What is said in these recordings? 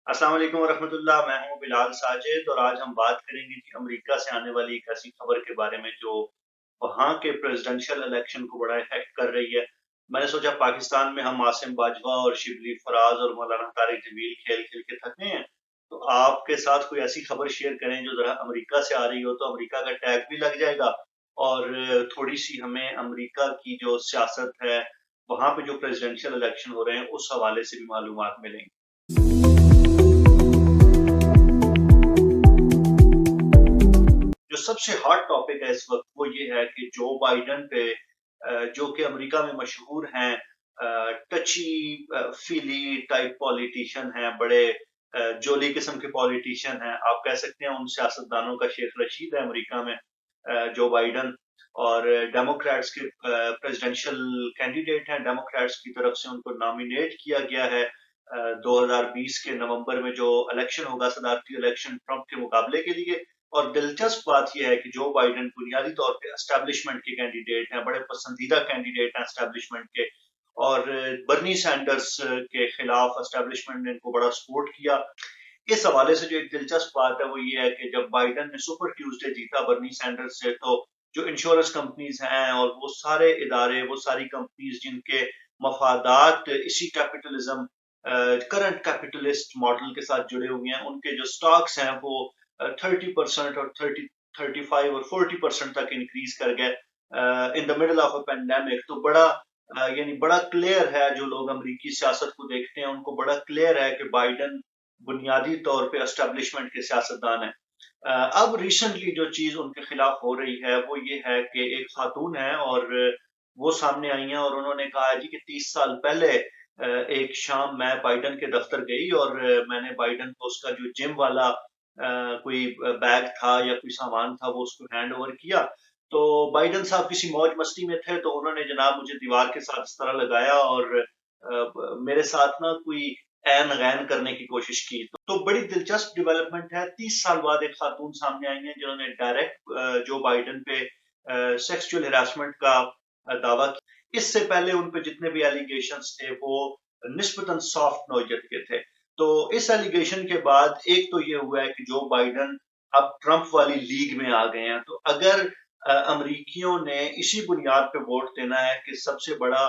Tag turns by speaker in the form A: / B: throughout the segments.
A: अस्सलाम वालेकुम वरहमतुल्लाह। मैं हूं बिलाल साजिद और आज हम बात करेंगे कि अमेरिका से आने वाली एक ऐसी खबर के बारे में जो वहां के प्रेसिडेंशियल इलेक्शन को बड़ा इफेक्ट कर रही है। मैंने सोचा पाकिस्तान में हम आसिम बाजवा और शिबली फराज और मौलाना तारिक जमील खेल खेल के थके हैं, तो आपके साथ कोई ऐसी खबर शेयर करें जो जरा अमेरिका से आ रही हो, तो अमेरिका का टैग भी लग जाएगा और थोड़ी सी हमें अमेरिका की जो सियासत है, वहां पे जो प्रेसिडेंशियल इलेक्शन हो रहे हैं उस हवाले से भी मालूमात मिलेंगी। जो सबसे हॉट टॉपिक है इस वक्त वो ये है कि जो बाइडन पे जो कि अमेरिका में मशहूर हैं, टची फीली टाइप पॉलिटिशियन हैं, बड़े जोली किस्म के पॉलिटिशियन हैं, आप कह सकते हैं। उन सियासतदानों का शेख रशीद है अमेरिका में, जो बाइडन, और डेमोक्रेट्स के प्रेसिडेंशियल कैंडिडेट हैं। डेमोक्रेट्स की तरफ से उनको नॉमिनेट किया गया है 2020 के नवंबर में जो इलेक्शन होगा, सदारती इलेक्शन, ट्रंप के मुकाबले के लिए। और दिलचस्प बात यह है कि जो बाइडन बुनियादी तौर पे एस्टैब्लिशमेंट के कैंडिडेट हैं, बड़े पसंदीदा कैंडिडेट हैं एस्टैब्लिशमेंट के, और बर्नी सैंडर्स के खिलाफ एस्टैब्लिशमेंट ने इनको बड़ा सपोर्ट किया। इस हवाले से जो एक दिलचस्प बात है वो ये है कि जब बाइडन ने सुपर ट्यूसडे जीता बर्नी सैंडर्स से, तो जो इंश्योरेंस कंपनीज हैं और वो सारे इदारे, वो सारी कंपनीज जिनके मफादात इसी कैपिटलिज्म, करंट कैपिटलिस्ट मॉडल के साथ जुड़े हुए हैं, उनके जो स्टॉक्स हैं वो 30% और 35 और 40% तक इंक्रीज कर गए in the middle of a pandemic. तो बड़ा यानी बड़ा क्लियर है, जो लोग अमेरिकी सियासत को देखते हैं उनको बड़ा क्लियर है कि बाइडन बुनियादी तौर पे एस्टैब्लिशमेंट के सियासतदान है। अब रिसेंटली जो चीज उनके खिलाफ हो रही है वो ये है कि एक खातून है और वो सामने आई हैं और उन्होंने कहा है जी कि 30 साल पहले एक शाम मैं बाइडन के दफ्तर गई और मैंने बाइडन को उसका जो जिम वाला कोई बैग था या कोई सामान था वो उसको हैंड ओवर किया। तो बाइडन साहब किसी मौज मस्ती में थे, तो उन्होंने जनाब मुझे दीवार के साथ इस तरह लगाया और मेरे साथ ना कोई ऐन गैन करने की कोशिश की। तो बड़ी दिलचस्प डेवलपमेंट है। 30 साल बाद एक खातून सामने आई है जिन्होंने डायरेक्ट जो बाइडन पे सेक्सुअल हिरासमेंट का दावा किया। इससे पहले उन पे जितने भी एलिगेशंस थे वो निस्बतन सॉफ्ट नोयत के थे। तो इस एलिगेशन के बाद एक तो ये हुआ है कि जो बाइडन अब ट्रंप वाली लीग में आ गए हैं। तो अगर अमरीकियों ने इसी बुनियाद पे वोट देना है कि सबसे बड़ा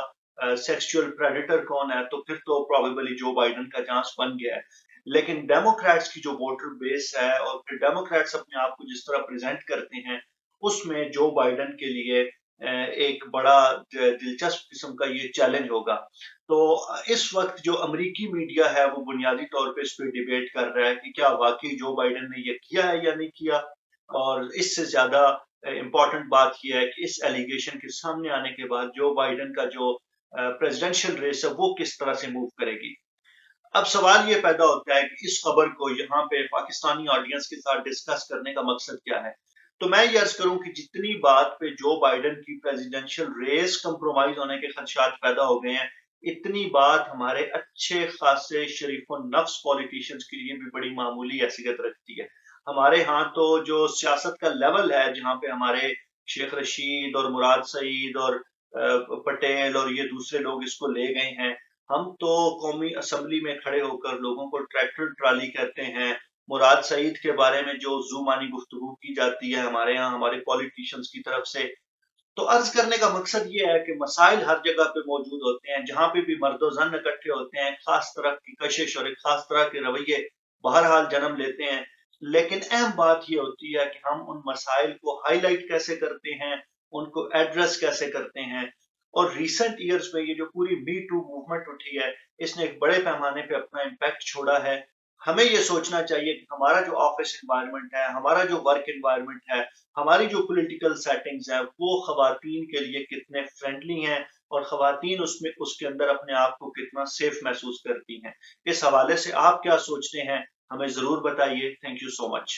A: सेक्सुअल प्रेडेटर कौन है, तो फिर तो प्रोबेबली जो बाइडन का चांस बन गया है। लेकिन डेमोक्रेट्स की जो वोटर बेस है और फिर डेमोक्रेट्स अपने आप को जिस तरह प्रेजेंट करते हैं, उसमें जो बाइडन के लिए एक बड़ा दिलचस्प किस्म का ये चैलेंज होगा। तो इस वक्त जो अमेरिकी मीडिया है वो बुनियादी तौर पे इस पे डिबेट कर रहा है कि क्या वाकई जो बाइडन ने ये किया है या नहीं किया। और इससे ज्यादा इम्पोर्टेंट बात यह है कि इस एलिगेशन के सामने आने के बाद जो बाइडन का जो प्रेसिडेंशियल रेस है वो किस तरह से मूव करेगी। अब सवाल ये पैदा होता है कि इस खबर को यहाँ पे पाकिस्तानी ऑडियंस के साथ डिस्कस करने का मकसद क्या है। तो मैं ये अर्ज करूं कि जितनी बात पे जो बाइडन की प्रेसिडेंशियल रेस कंप्रोमाइज होने के खदशात पैदा हो गए हैं, इतनी बात हमारे अच्छे खासे शरीफ नफ्स पॉलिटिशियंस के लिए भी बड़ी मामूली हैसियत रखती है। हमारे यहाँ तो जो सियासत का लेवल है, जहाँ पे हमारे शेख रशीद और मुराद सईद और पटेल और ये दूसरे लोग इसको ले गए हैं, हम तो कौमी असम्बली में खड़े होकर लोगों को ट्रैक्टर ट्राली कहते हैं। मुराद सईद के बारे में जो जुबानी गुफ्तगू की जाती है हमारे यहाँ हमारे पॉलिटिशियंस की तरफ से। तो अर्ज करने का मकसद ये है कि मसाइल हर जगह पे मौजूद होते हैं, जहां पे भी मर्दो जन इकट्ठे होते हैं, खास तरह की कशिश और एक खास तरह के रवैये बहरहाल जन्म लेते हैं। लेकिन अहम बात ये होती है कि हम उन मसाइल को हाईलाइट कैसे करते हैं, उनको एड्रेस कैसे करते हैं। और रिसेंट ईयर्स में ये जो पूरी मी टू मूवमेंट उठी है, इसने एक बड़े पैमाने पे अपना इम्पैक्ट छोड़ा है। हमें ये सोचना चाहिए कि हमारा जो ऑफिस एनवायरनमेंट है, हमारा जो वर्क एनवायरनमेंट है, हमारी जो पॉलिटिकल सेटिंग्स हैं, वो खवातीन के लिए कितने फ्रेंडली हैं और खवातीन उसमें उसके अंदर अपने आप को कितना सेफ महसूस करती हैं। इस हवाले से आप क्या सोचते हैं, हमें जरूर बताइए। Thank you so much.